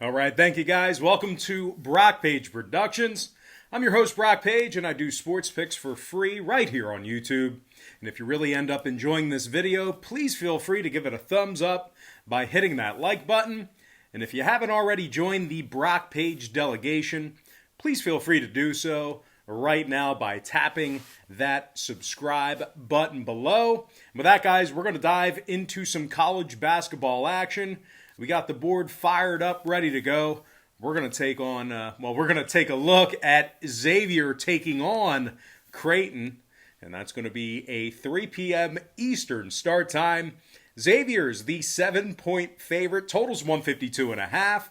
All right, thank you guys. Welcome to Brock Page Productions. I'm your host, Brock Page, and I do sports picks for free right here on YouTube. And if you really end up enjoying this video, please feel free to give it a thumbs up by hitting that like button. And if you haven't already joined the Brock Page delegation, please feel free to do so right now by tapping that subscribe button below. And with that, guys, we're going to dive into some college basketball action. We got the board fired up, ready to go. We're going to take on, we're going to take a look at Xavier taking on Creighton, and that's going to be a 3 p.m. Eastern start time. Xavier's the 7-point favorite. Total's 152.5.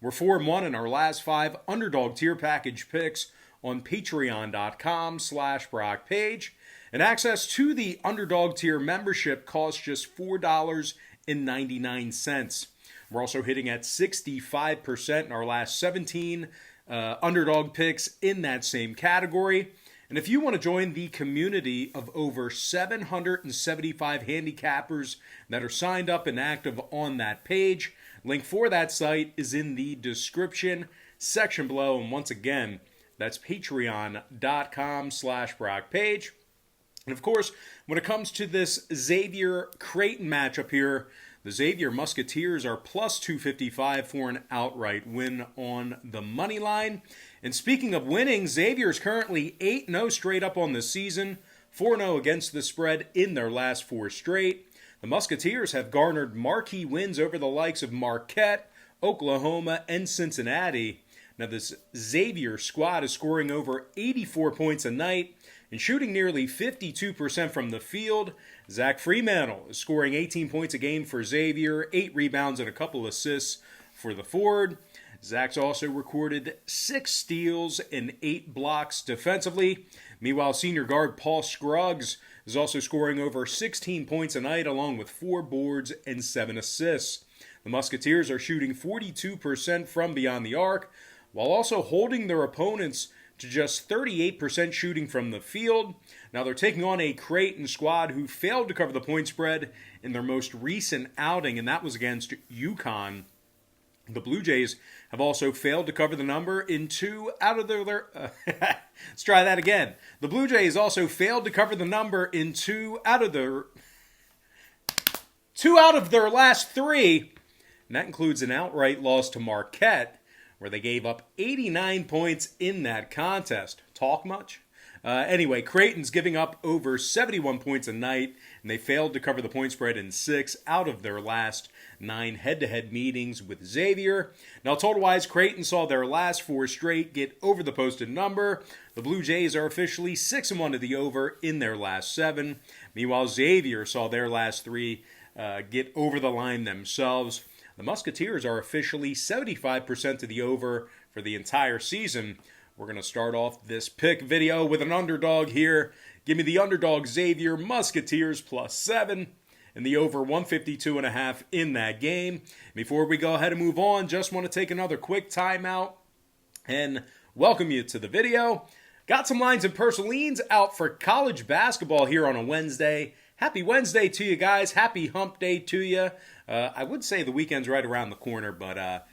We're 4-1 in our last 5 Underdog tier package picks on patreon.com/BrockPage. And access to the Underdog tier membership costs just $4.99. We're also hitting at 65% in our last 17 Underdog picks in that same category. And if you want to join the community of over 775 handicappers that are signed up and active on that page, link for that site is in the description section below. And once again, that's patreon.com/BrockPage. And of course, when it comes to this Xavier-Creighton matchup here, the Xavier Musketeers are plus 255 for an outright win on the money line. And speaking of winning, Xavier is currently 8-0 straight up on the season, 4-0 against the spread in their last 4 straight. The Musketeers have garnered marquee wins over the likes of Marquette, Oklahoma, and Cincinnati. Now, this Xavier squad is scoring over 84 points a night and shooting nearly 52% from the field. Zach Freemantle is scoring 18 points a game for Xavier, 8 rebounds and a couple assists for the forward. Zach's also recorded 6 steals and 8 blocks defensively. Meanwhile, senior guard Paul Scruggs is also scoring over 16 points a night along with 4 boards and 7 assists. The Musketeers are shooting 42% from beyond the arc, while also holding their opponents to just 38% shooting from the field. Now they're taking on a Creighton squad who failed to cover the point spread in their most recent outing, and that was against UConn. The Blue Jays have also failed to cover the number in 2 out of their let's try that again. The Blue Jays also failed to cover the number in 2 out of their last 3, and that includes an outright loss to Marquette, where they gave up 89 points in that contest. Talk much? Anyway, Creighton's giving up over 71 points a night, and they failed to cover the point spread in 6 out of their last 9 head-to-head meetings with Xavier. Now, total-wise, Creighton saw their last 4 straight get over the posted number. The Blue Jays are officially 6-1 to the over in their last 7. Meanwhile, Xavier saw their last 3 get over the line themselves. The Musketeers are officially 75% to the over for the entire season. We're going to start off this pick video with an underdog here. Give me the underdog Xavier Musketeers plus 7 and the over 152.5 in that game. Before we go ahead and move on, just want to take another quick timeout and welcome you to the video. Got some lines and Purslines out for college basketball here on a Wednesday. Happy Wednesday to you guys. Happy hump day to you. I would say the weekend's right around the corner, but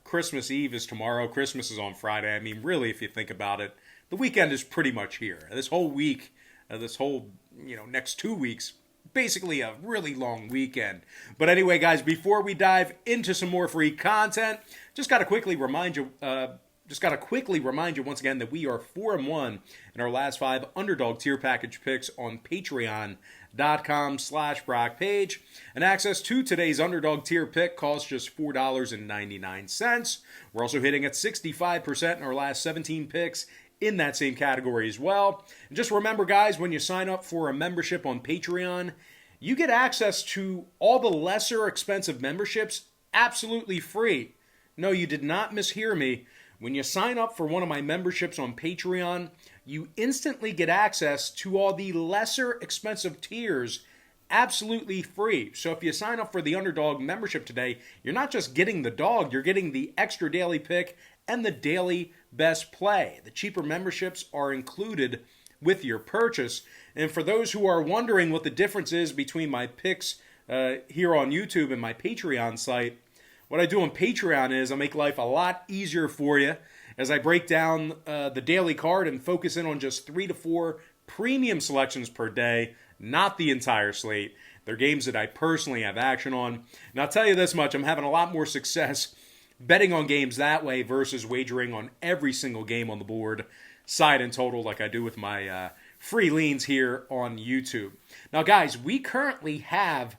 Christmas Eve is tomorrow. Christmas is on Friday. I mean, really, if you think about it, the weekend is pretty much here. This whole week, next 2 weeks, basically a really long weekend. But anyway, guys, before we dive into some more free content, just got to quickly remind you once again that we are 4-1 in our last 5 Underdog tier package picks on patreon.com/BrockPage. And access to today's Underdog tier pick costs just $4.99. We're also hitting at 65% in our last 17 picks in that same category as well. And just remember, guys, when you sign up for a membership on Patreon, you get access to all the lesser expensive memberships absolutely free. No, you did not mishear me. When you sign up for one of my memberships on Patreon, you instantly get access to all the lesser expensive tiers absolutely free. So if you sign up for the Underdog membership today, you're not just getting the dog, you're getting the extra daily pick and the daily best play. The cheaper memberships are included with your purchase. And for those who are wondering what the difference is between my picks here on YouTube and my Patreon site, what I do on Patreon is I make life a lot easier for you as I break down the daily card and focus in on just 3 to 4 premium selections per day, not the entire slate. They're games that I personally have action on. And I'll tell you this much, I'm having a lot more success betting on games that way versus wagering on every single game on the board, side and total, like I do with my free leans here on YouTube. Now, guys, we currently have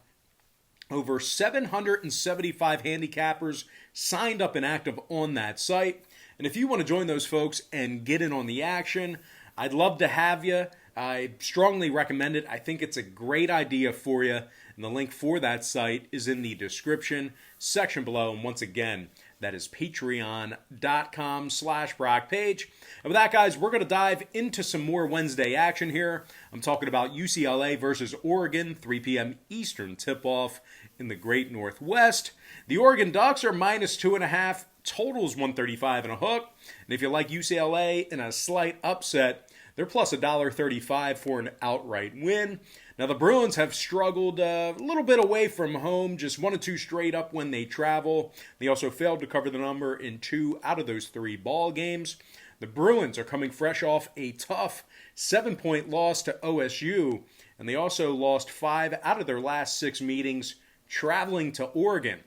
over 775 handicappers signed up and active on that site. And if you want to join those folks and get in on the action, I'd love to have you. I strongly recommend it. I think it's a great idea for you. And the link for that site is in the description section below. And once again, that is patreon.com/BrockPage. And with that, guys, we're going to dive into some more Wednesday action here. I'm talking about UCLA versus Oregon, 3 p.m. Eastern tip-off in the Great Northwest. The Oregon Ducks are -2.5. Totals 135 and a hook. And if you like UCLA in a slight upset, they're plus $1.35 for an outright win. Now, the Bruins have struggled a little bit away from home, just 1 or 2 straight up when they travel. They also failed to cover the number in 2 out of those 3 ball games. The Bruins are coming fresh off a tough 7-point loss to OSU, and they also lost 5 out of their last 6 meetings traveling to Oregon.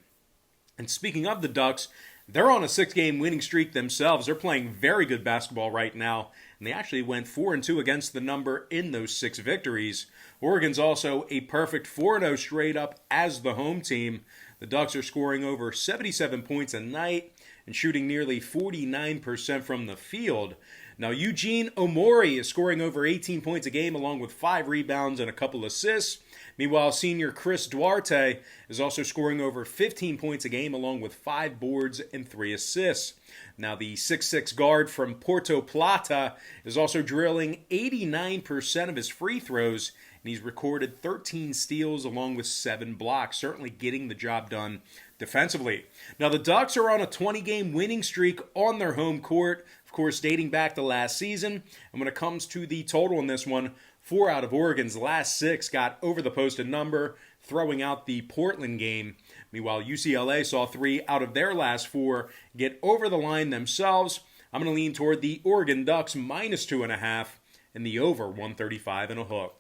And speaking of the Ducks, they're on a 6-game winning streak themselves. They're playing very good basketball right now, and they actually went 4-2 against the number in those 6 victories. Oregon's also a perfect 4-0 straight up as the home team. The Ducks are scoring over 77 points a night and shooting nearly 49% from the field. Now, Eugene Omori is scoring over 18 points a game along with 5 rebounds and a couple assists. Meanwhile, senior Chris Duarte is also scoring over 15 points a game along with 5 boards and 3 assists. Now, the 6'6 guard from Puerto Plata is also drilling 89% of his free throws, and he's recorded 13 steals along with 7 blocks, certainly getting the job done defensively. Now, the Ducks are on a 20-game winning streak on their home court, of course, dating back to last season. And when it comes to the total in this one, 4 out of Oregon's last 6 got over the posted number, throwing out the Portland game. Meanwhile, UCLA saw 3 out of their last 4 get over the line themselves. I'm going to lean toward the Oregon Ducks -2.5 and the over 135 and a hook.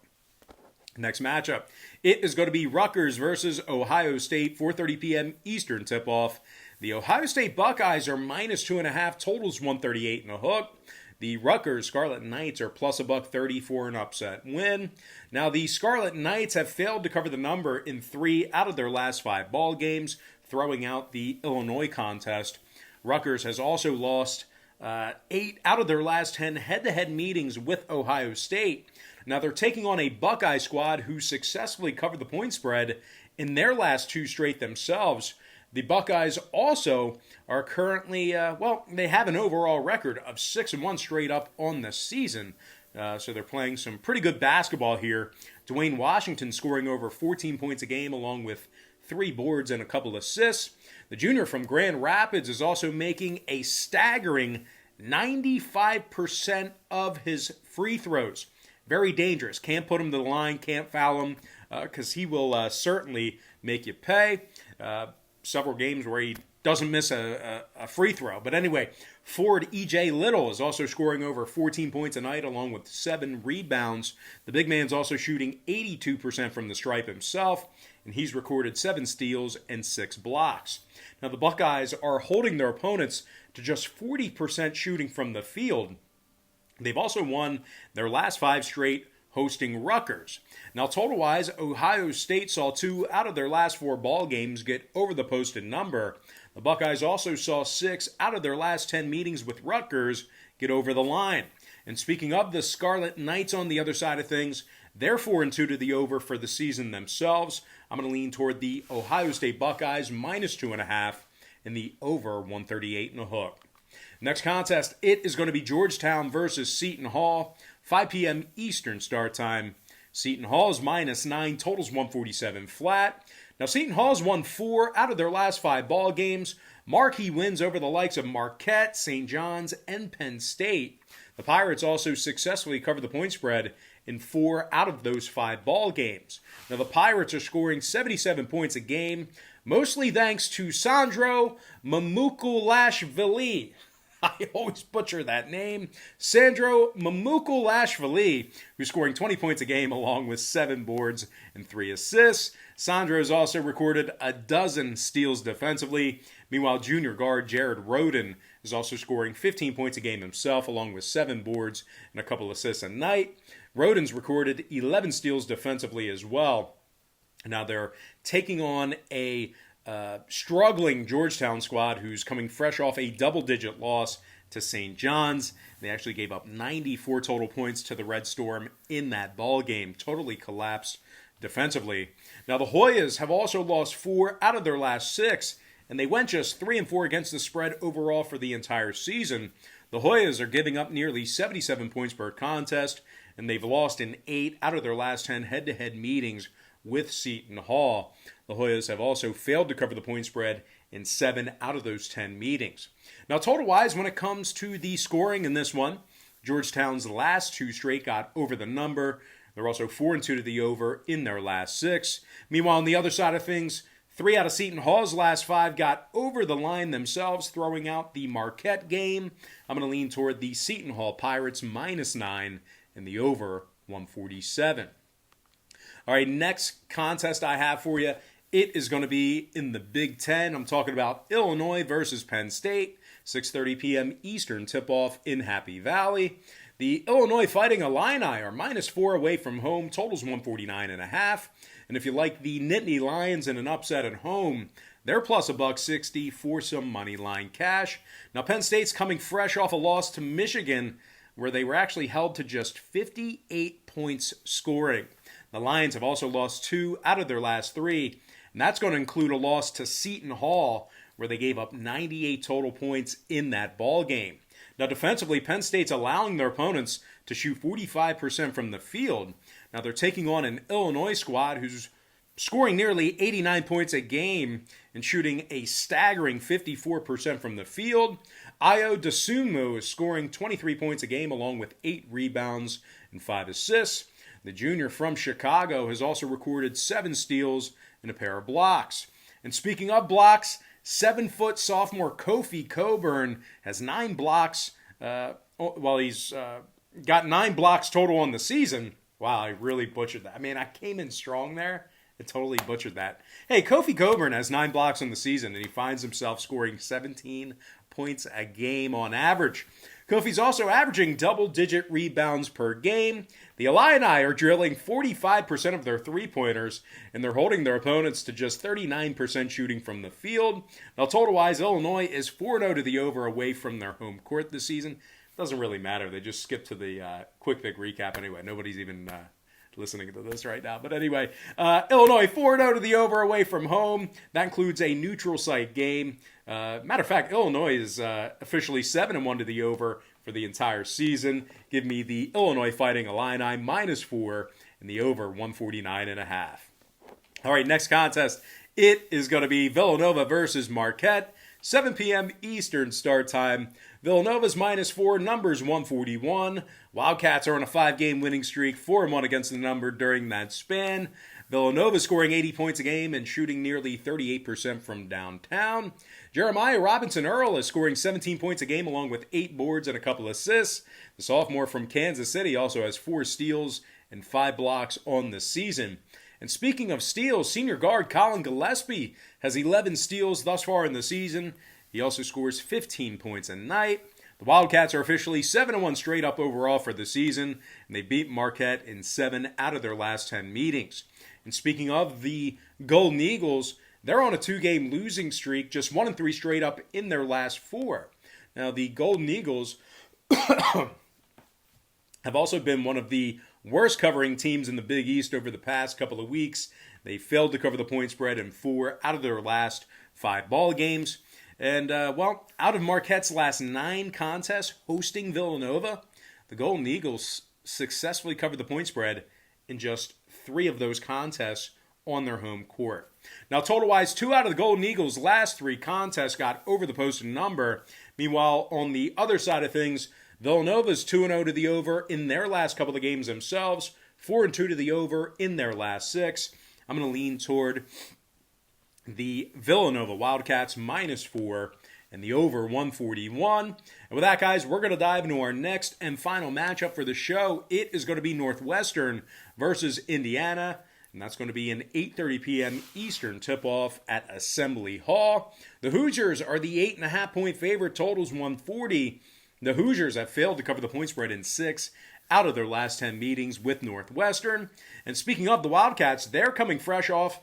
Next matchup, it is going to be Rutgers versus Ohio State, 4:30 p.m. Eastern tip-off. The Ohio State Buckeyes are -2.5, totals 138 and a hook. The Rutgers Scarlet Knights are plus $1.30 for an upset win. Now, the Scarlet Knights have failed to cover the number in 3 out of their last 5 ball games, throwing out the Illinois contest. Rutgers has also lost 8 out of their last 10 head-to-head meetings with Ohio State. Now, they're taking on a Buckeye squad who successfully covered the point spread in their last 2 straight themselves. The Buckeyes also are currently, they have an overall record of 6-1 straight up on the season. So they're playing some pretty good basketball here. Dwayne Washington scoring over 14 points a game along with 3 boards and a couple assists. The junior from Grand Rapids is also making a staggering 95% of his free throws. Very dangerous. Can't put him to the line, can't foul him, because he will certainly make you pay. Several games where he doesn't miss a free throw. But anyway, forward E.J. Little is also scoring over 14 points a night along with 7 rebounds. The big man's also shooting 82% from the stripe himself, and he's recorded 7 steals and 6 blocks. Now, the Buckeyes are holding their opponents to just 40% shooting from the field. They've also won their last 5 straight hosting Rutgers. Now, total-wise, Ohio State saw 2 out of their last 4 ball games get over the posted number. The Buckeyes also saw 6 out of their last 10 meetings with Rutgers get over the line. And speaking of the Scarlet Knights on the other side of things, they're 4-2 to the over for the season themselves. I'm going to lean toward the Ohio State Buckeyes -2.5 and the over 138 and a hook. Next contest, it is going to be Georgetown versus Seton Hall, 5 p.m. Eastern start time. Seton Hall is -9, totals 147 flat. Now, Seton Hall's won 4 out of their last 5 ball games. Marquee wins over the likes of Marquette, St. John's, and Penn State. The Pirates also successfully covered the point spread in 4 out of those 5 ball games. Now, the Pirates are scoring 77 points a game, mostly thanks to Sandro Mamukulashvili. I always butcher that name. Sandro Mamukulashvili, who's scoring 20 points a game along with 7 boards and 3 assists. Sandro has also recorded a dozen steals defensively. Meanwhile, junior guard Jared Rhoden is also scoring 15 points a game himself along with 7 boards and a couple assists a night. Rhoden's recorded 11 steals defensively as well. Now they're taking on a struggling Georgetown squad who's coming fresh off a double-digit loss to St. John's. They actually gave up 94 total points to the Red Storm in that ball game. Totally collapsed defensively. Now the Hoyas have also lost 4 out of their last 6, and they went just 3-4 against the spread overall for the entire season. The Hoyas are giving up nearly 77 points per contest, and they've lost in 8 out of their last 10 head-to-head meetings with Seton Hall. The Hoyas have also failed to cover the point spread in 7 out of those 10 meetings. Now, total-wise, when it comes to the scoring in this one, Georgetown's last 2 straight got over the number. They're also 4-2 to the over in their last 6. Meanwhile, on the other side of things, 3 out of Seton Hall's last 5 got over the line themselves, throwing out the Marquette game. I'm going to lean toward the Seton Hall Pirates -9 and the over 147. All right, next contest I have for you, it is going to be in the Big Ten. I'm talking about Illinois versus Penn State, 6:30 p.m. Eastern tip-off in Happy Valley. The Illinois Fighting Illini are -4 away from home, totals 149.5. And if you like the Nittany Lions in an upset at home, they're plus $1.60 for some money line cash. Now, Penn State's coming fresh off a loss to Michigan, where they were actually held to just 58 points scoring. The Lions have also lost 2 out of their last 3, and that's going to include a loss to Seton Hall, where they gave up 98 total points in that ball game. Now, defensively, Penn State's allowing their opponents to shoot 45% from the field. Now, they're taking on an Illinois squad who's scoring nearly 89 points a game and shooting a staggering 54% from the field. Ayo Dosunmu is scoring 23 points a game along with 8 rebounds and 5 assists. The junior from Chicago has also recorded 7 steals and a pair of blocks. And speaking of blocks, 7-foot sophomore Kofi Coburn has 9 blocks. He's got 9 blocks total on the season. Wow, I really butchered that. I mean, I came in strong there. I totally butchered that. Hey, Kofi Coburn has 9 blocks on the season, and he finds himself scoring 17 points a game on average. Kofi's also averaging double-digit rebounds per game. The Illini are drilling 45% of their three-pointers, and they're holding their opponents to just 39% shooting from the field. Now, total-wise, Illinois is 4-0 to the over away from their home court this season. Doesn't really matter. They just skipped to the quick pick recap anyway. Nobody's even listening to this right now. But anyway, Illinois 4-0 to the over away from home. That includes a neutral site game. Matter of fact, Illinois is officially 7-1 to the over for the entire season. Give me the Illinois Fighting Illini -4 and the over 149.5. All right, next contest. It is going to be Villanova versus Marquette. 7 p.m. Eastern start time. Villanova's -4, numbers 141. Wildcats are on a 5-game winning streak, 4-1 against the number during that span. Villanova scoring 80 points a game and shooting nearly 38% from downtown. Jeremiah Robinson-Earl is scoring 17 points a game along with 8 boards and a couple assists. The sophomore from Kansas City also has 4 steals and 5 blocks on the season. And speaking of steals, senior guard Colin Gillespie has 11 steals thus far in the season. He also scores 15 points a night. The Wildcats are officially 7-1 straight up overall for the season, and they beat Marquette in 7 out of their last 10 meetings. And speaking of the Golden Eagles, they're on a 2-game losing streak, just 1-3 straight up in their last 4. Now, the Golden Eagles have also been one of the worst covering teams in the Big East over the past couple of weeks. They failed to cover the point spread in 4 out of their last 5 ball games. And, out of Marquette's last 9 contests hosting Villanova, the Golden Eagles successfully covered the point spread in just 3 of those contests on their home court. Now, total-wise, 2 out of the Golden Eagles' last 3 contests got over the posted number. Meanwhile, on the other side of things, Villanova's 2-0 to the over in their last couple of games themselves, 4-2 to the over in their last 6. I'm going to lean toward the Villanova Wildcats -4, and the over 141. And with that, guys, we're going to dive into our next and final matchup for the show. It is going to be Northwestern versus Indiana, and that's going to be an 8:30 p.m. Eastern tip-off at Assembly Hall. The Hoosiers are the 8.5-point favorite. Totals 140. The Hoosiers have failed to cover the point spread in 6 out of their last 10 meetings with Northwestern. And speaking of the Wildcats, they're coming fresh off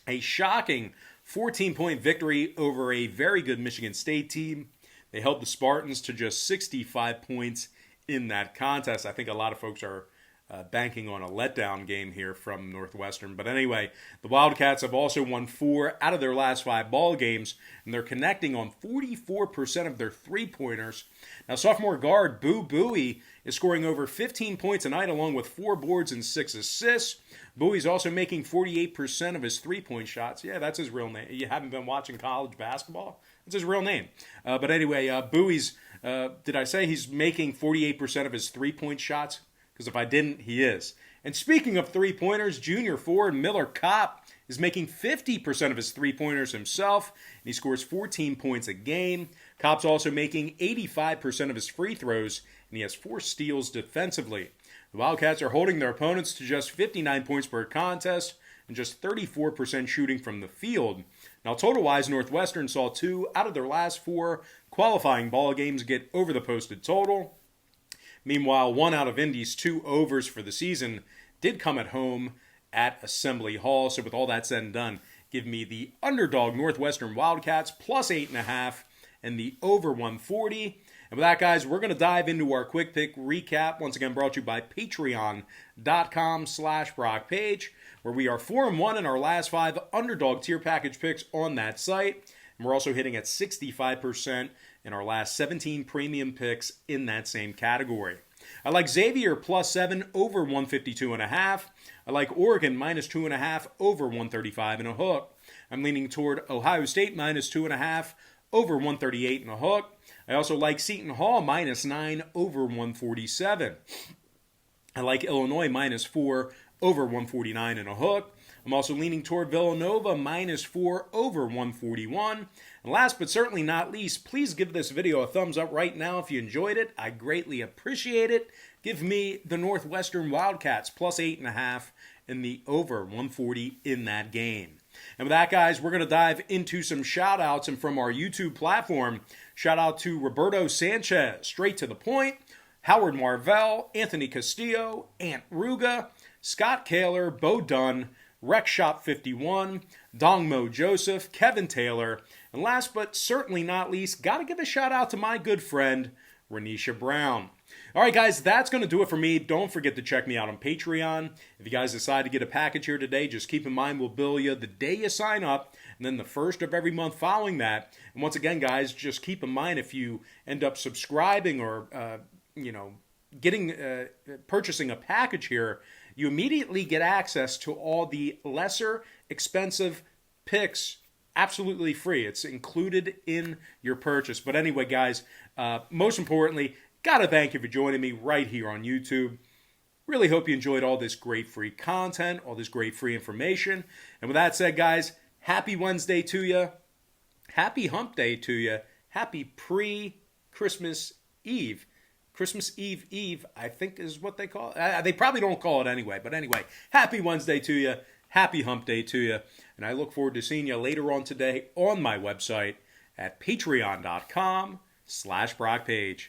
a shocking 14-point victory over a very good Michigan State team. They held the Spartans to just 65 points in that contest. I think a lot of folks are banking on a letdown game here from Northwestern. But anyway, the Wildcats have also won 4 out of their last 5 ball games, and they're connecting on 44% of their three-pointers. Now, sophomore guard Boo Buie is scoring over 15 points a night along with 4 boards and 6 assists. Bowie's also making 48% of his three-point shots. Yeah, that's his real name. You haven't been watching college basketball? That's his real name. But anyway, Bowie's, did I say he's making 48% of his three-point shots? Because if I didn't, he is. And speaking of three-pointers, junior forward Miller Kopp is making 50% of his three-pointers himself, and he scores 14 points a game. Kopp's also making 85% of his free throws, and he has 4 steals defensively. The Wildcats are holding their opponents to just 59 points per contest and just 34% shooting from the field. Now, total-wise, Northwestern saw 2 out of their last 4 qualifying ball games get over the posted total. Meanwhile, 1 out of Indy's 2 overs for the season did come at home at Assembly Hall. So with all that said and done, give me the underdog Northwestern Wildcats plus 8.5 and the over 140. And with that, guys, we're going to dive into our quick pick recap. Once again, brought to you by patreon.com/BrockPage, where we are 4-1 in our last 5 underdog tier package picks on that site. And we're also hitting at 65% in our last 17 premium picks in that same category. I like Xavier plus 7 over 152.5. I like Oregon minus 2.5 over 135 and a hook. I'm leaning toward Ohio State minus 2.5 over 138 and a hook. I also like Seton Hall minus 9 over 147. I like Illinois minus 4 over 149 and a hook. I'm also leaning toward Villanova minus 4 over 141. And last but certainly not least, please give this video a thumbs up right now if you enjoyed it. I greatly appreciate it. Give me the Northwestern Wildcats plus 8.5 and the over 140 in that game. And with that, guys, we're going to dive into some shout-outs. And from our YouTube platform, shout-out to Roberto Sanchez, straight to the point, Howard Marvell, Anthony Castillo, Ant Ruga, Scott Kaler, Bo Dunn, Rec Shop 51, Dongmo Joseph, Kevin Taylor, and last but certainly not least, got to give a shout-out to my good friend, Renisha Brown. All right, guys, that's going to do it for me. Don't forget to check me out on Patreon. If you guys decide to get a package here today, just keep in mind we'll bill you the day you sign up, and then the first of every month following that. And once again, guys, just keep in mind if you end up subscribing or, purchasing a package here, you immediately get access to all the lesser expensive picks absolutely free. It's included in your purchase. But anyway, guys, most importantly, gotta thank you for joining me right here on YouTube. Really hope you enjoyed all this great free content, all this great free information. And with that said, guys, happy Wednesday to you. Happy Hump Day to you. Happy pre-Christmas Eve. Christmas Eve, I think is what they call it. They probably don't call it anyway. But anyway, happy Wednesday to you. Happy Hump Day to you. And I look forward to seeing you later on today on my website at patreon.com/BrockPage.